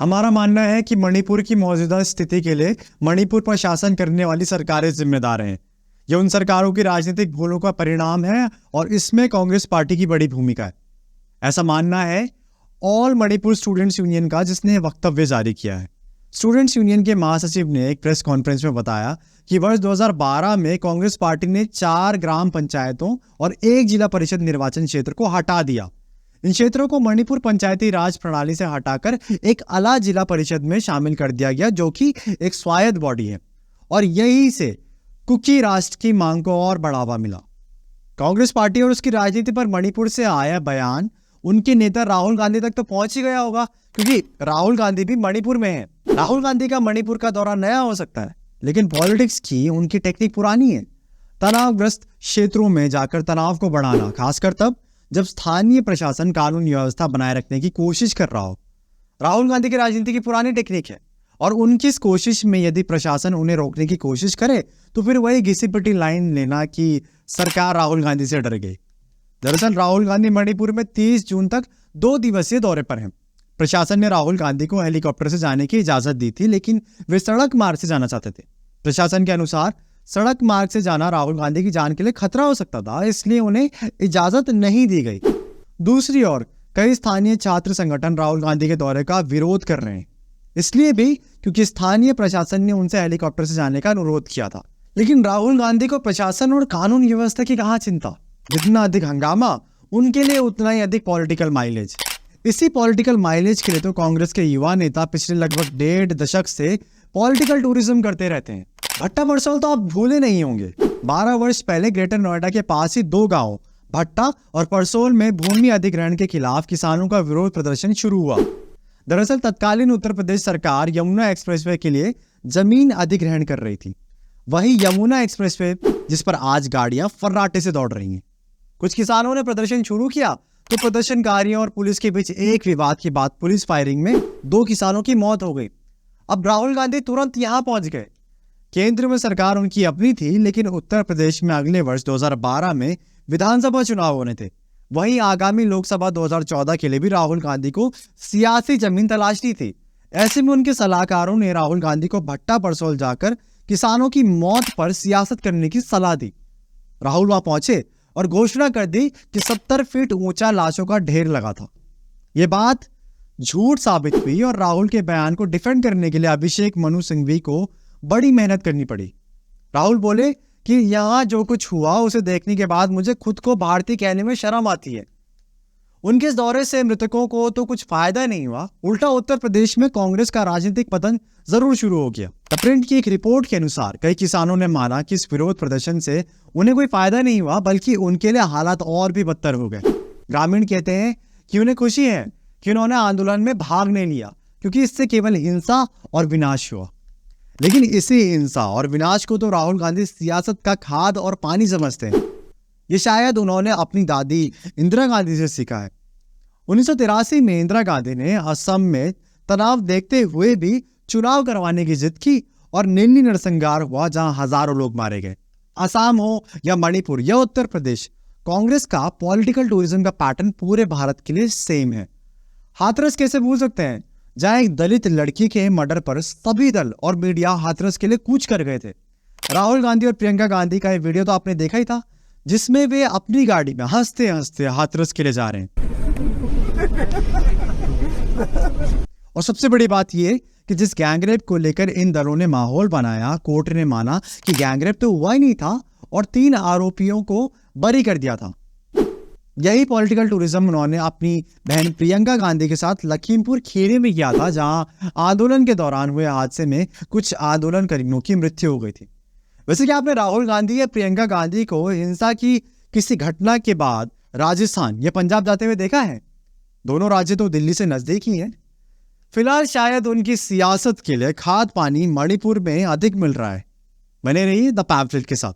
हमारा मानना है कि मणिपुर की मौजूदा स्थिति के लिए मणिपुर पर शासन करने वाली सरकारें जिम्मेदार हैं। यह उन सरकारों की राजनीतिक भूलों का परिणाम है और इसमें कांग्रेस पार्टी की बड़ी भूमिका है। ऐसा मानना है ऑल मणिपुर स्टूडेंट्स यूनियन का, जिसने वक्तव्य जारी किया है। स्टूडेंट्स यूनियन के महासचिव ने एक प्रेस कॉन्फ्रेंस में बताया कि वर्ष 2012 में कांग्रेस पार्टी ने 4 ग्राम पंचायतों और 1 जिला परिषद निर्वाचन क्षेत्र को हटा दिया। इन क्षेत्रों को मणिपुर पंचायती राज प्रणाली से हटाकर एक अलग जिला परिषद में शामिल कर दिया गया, जो कि एक स्वायत्त बॉडी है, और यहीं से कुकी राष्ट्र की मांग को और बढ़ावा मिला। कांग्रेस पार्टी और उसकी राजनीति पर मणिपुर से आया बयान उनके नेता राहुल गांधी तक तो पहुंच ही गया होगा, क्योंकि राहुल गांधी भी मणिपुर में है। राहुल गांधी का मणिपुर का दौरा नया हो सकता है, लेकिन पॉलिटिक्स की उनकी टेक्निक पुरानी है। तनावग्रस्त क्षेत्रों में जाकर तनाव को बढ़ाना, खासकर तब जब स्थानीय प्रशासन कानून व्यवस्था बनाए रखने की कोशिश कर रहा हो। राहुल गांधी की राजनीति की पुरानी टेक्निक है, और उनकी इस कोशिश में यदि प्रशासन उन्हें रोकने की कोशिश करे तो फिर वही घिसी पिटी लाइन लेना कि सरकार राहुल गांधी से डर गई। दरअसल राहुल गांधी मणिपुर में 30 जून तक 2 दिवसीय दौरे पर हैं। प्रशासन ने राहुल गांधी को हेलीकॉप्टर से जाने की इजाजत दी थी, लेकिन वे सड़क मार्ग से जाना चाहते थे। प्रशासन के अनुसार सड़क मार्ग से जाना राहुल गांधी की जान के लिए खतरा हो सकता था, इसलिए उन्हें इजाजत नहीं दी गई। दूसरी ओर कई स्थानीय छात्र संगठन राहुल गांधी के दौरे का विरोध कर रहे हैं, इसलिए भी क्योंकि स्थानीय प्रशासन ने उनसे हेलीकॉप्टर से जाने का अनुरोध किया था। लेकिन राहुल गांधी को प्रशासन और कानून व्यवस्था की कहाँ चिंता। जितना अधिक हंगामा, उनके लिए उतना ही अधिक पॉलिटिकल माइलेज। इसी पॉलिटिकल माइलेज के लिए तो कांग्रेस के युवा नेता पिछले लगभग 1.5 दशक से पॉलिटिकल टूरिज्म करते रहते हैं। भट्टा परसोल तो आप भूले नहीं होंगे। 12 वर्ष पहले ग्रेटर नोएडा के पास ही 2 गांव भट्टा और परसोल में भूमि अधिग्रहण के खिलाफ किसानों का विरोध प्रदर्शन शुरू हुआ। दरअसल तत्कालीन उत्तर प्रदेश सरकार यमुना एक्सप्रेसवे के लिए जमीन अधिग्रहण कर रही थी। वही यमुना एक्सप्रेसवे जिस पर आज गाड़ियां फर्राटे से दौड़ रही हैं। कुछ किसानों ने प्रदर्शन शुरू किया तो प्रदर्शनकारियों और पुलिस के बीच एक विवाद के बाद पुलिस फायरिंग में 2 किसानों की मौत हो गई। अब राहुल गांधी तुरंत यहां पहुंच गए। केंद्र में सरकार उनकी अपनी थी, लेकिन उत्तर प्रदेश में अगले वर्ष 2012 में विधानसभा चुनाव होने थे। वहीं आगामी लोकसभा 2014 के लिए भी राहुल गांधी को सियासी जमीन तलाशनी थी। ऐसे में उनके सलाहकारों ने राहुल गांधी को भट्टा परसोल जाकर किसानों की मौत पर सियासत करने की सलाह दी। राहुल वहां पहुंचे और घोषणा कर दी कि 70 फीट ऊंचा लाशों का ढेर लगा था। यह बात झूठ साबित हुई और राहुल के बयान को डिफेंड करने के लिए अभिषेक मनु सिंघवी को बड़ी मेहनत करनी पड़ी। राहुल बोले कि यहां जो कुछ हुआ उसे देखने के बाद मुझे खुद को भारतीय कहने में शर्म आती है। उनके इस दौरे से मृतकों को तो कुछ फायदा नहीं हुआ, उल्टा उत्तर प्रदेश में कांग्रेस का राजनीतिक पतन जरूर शुरू हो गया। द प्रिंट की एक रिपोर्ट के अनुसार कई किसानों ने माना कि इस विरोध प्रदर्शन से उन्हें कोई फायदा नहीं हुआ, बल्कि उनके लिए हालात और भी बदतर हो गए। ग्रामीण कहते हैं कि उन्हें खुशी है कि उन्होंने आंदोलन में भाग नहीं लिया, क्योंकि इससे केवल हिंसा और विनाश हुआ। लेकिन इसी हिंसा और विनाश को तो राहुल गांधी सियासत का खाद और पानी समझते हैं। ये शायद उन्होंने अपनी दादी इंदिरा गांधी से सीखा है। 1983 में इंदिरा गांधी ने असम में तनाव देखते हुए भी चुनाव करवाने की जिद की और नीली नरसंहार हुआ, जहां हजारों लोग मारे गए। असम हो या मणिपुर या उत्तर प्रदेश, कांग्रेस का पॉलिटिकल टूरिज्म का पैटर्न पूरे भारत के लिए सेम है। हाथरस कैसे भूल सकते हैं, जहां एक दलित लड़की के मर्डर पर सभी दल और मीडिया हाथरस के लिए कूच कर गए थे। राहुल गांधी और प्रियंका गांधी का ये वीडियो तो आपने देखा ही था, जिसमें वे अपनी गाड़ी में हंसते हंसते हाथरस के लिए जा रहे हैं। और सबसे बड़ी बात यह कि जिस गैंगरेप को लेकर इन दलों ने माहौल बनाया, कोर्ट ने माना कि गैंगरेप तो हुआ ही नहीं था और 3 आरोपियों को बरी कर दिया था। यही पॉलिटिकल टूरिज्म उन्होंने अपनी बहन प्रियंका गांधी के साथ लखीमपुर खीरी में किया था, जहां आंदोलन के दौरान हुए हादसे में कुछ आंदोलनकारियों की मृत्यु हो गई थी। वैसे क्या आपने राहुल गांधी या प्रियंका गांधी को हिंसा की किसी घटना के बाद राजस्थान या पंजाब जाते हुए देखा है? दोनों राज्य तो दिल्ली से नजदीक ही हैं। फिलहाल शायद उनकी सियासत के लिए खाद पानी मणिपुर में अधिक मिल रहा है। बने रहिए द पैम्फलेट के साथ।